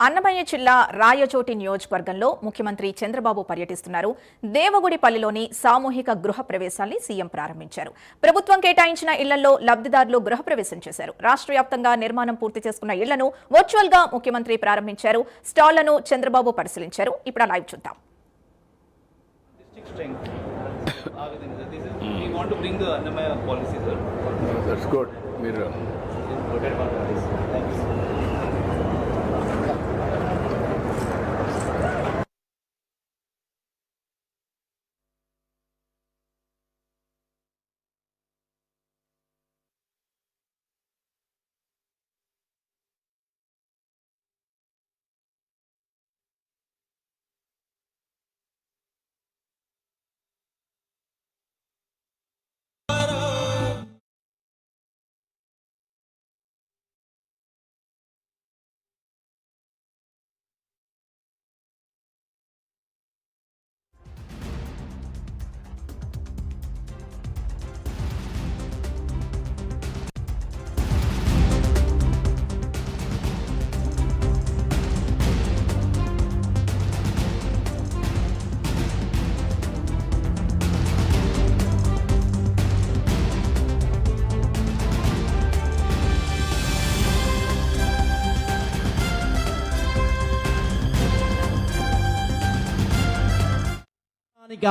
అన్నమయ్య జిల్లా రాయచోటి నియోజకవర్గంలో ముఖ్యమంత్రి చంద్రబాబు పర్యటిస్తున్నారు. దేవగుడిపల్లిలోని సామూహిక గృహ ప్రవేశాన్ని సీఎం ప్రారంభించారు. ప్రభుత్వం కేటాయించిన ఇళ్లలో లబ్ధిదారులు గృహప్రవేశం చేశారు. రాష్ట్ర వ్యాప్తంగా నిర్మాణం పూర్తి చేసుకున్న ఇళ్లను వర్చువల్ గా ముఖ్యమంత్రి ప్రారంభించారు. స్టాళ్లను చంద్రబాబు పరిశీలించారు. ఇప్పుడు లైవ్ చూద్దాం. We want to bring the Annamaya policy, sir. That's good. Mirror. Thank you.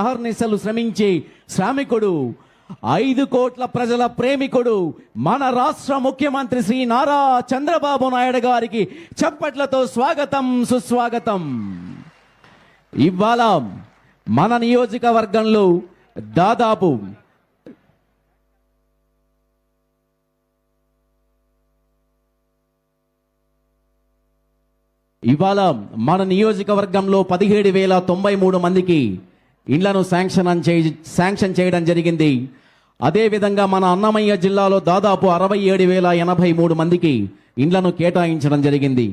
అహర్నిశలు శ్రమించే శ్రామికుడు, 5 కోట్ల ప్రజల ప్రేమికుడు, మన రాష్ట్ర ముఖ్యమంత్రి శ్రీ నారా చంద్రబాబు నాయుడు గారికి చప్పట్లతో స్వాగతం, సుస్వాగతం. ఇవాళ మన నియోజకవర్గంలో దాదాపు ఇవాళ మన నియోజకవర్గంలో 17,093 మందికి ఇండ్లను శాంక్షన్ చేయడం జరిగింది. అదేవిధంగా మన అన్నమయ్య జిల్లాలో దాదాపు 67,083 మందికి ఇండ్లను కేటాయించడం జరిగింది.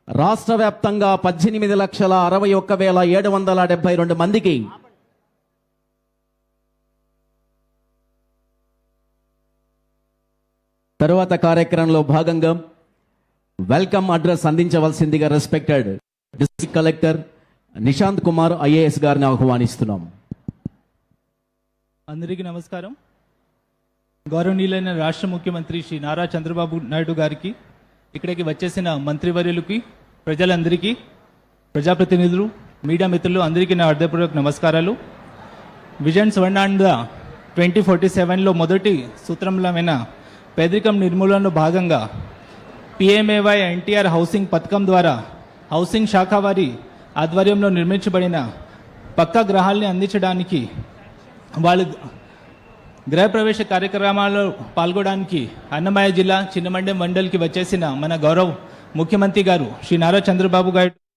రాష్ట్ర వ్యాప్తంగా 18,61,772 మందికి తరువాత కార్యక్రమంలో భాగంగా వెల్కమ్ అడ్రస్ అందించవలసిందిగా respected district collector Nishant Kumar IAS గారిని ఆహ్వానిస్తున్నాం. అందరికీ నమస్కారం. గౌరవనీయులైన రాష్ట్ర ముఖ్యమంత్రి శ్రీ నారా చంద్రబాబు నాయుడు గారికి, ఇక్కడికి వచ్చేసిన మంత్రివర్యులకి, ప్రజలందరికీ, ప్రజాప్రతినిధులు, మీడియా మిత్రులు అందరికీ నా హృదయపూర్వక నమస్కారాలు. విజన్ స్వర్ణాంధ్ర 2047లో మొదటి సూత్రమైన పేదరికం నిర్మూలనలో భాగంగా PMAY NTR హౌసింగ్ పథకం ద్వారా హౌసింగ్ శాఖ వారి ఆధ్వర్యంలో నిర్మించబడిన పక్కా గృహాల్ని అందించడానికి, వాళ్ళు గృహప్రవేశ కార్యక్రమాల్లో పాల్గొనడానికి అన్నమయ్య జిల్లా చిన్నమండెం మండలికి వచ్చేసిన మన గౌరవ్ ముఖ్యమంత్రి గారు శ్రీ నారా చంద్రబాబు గారు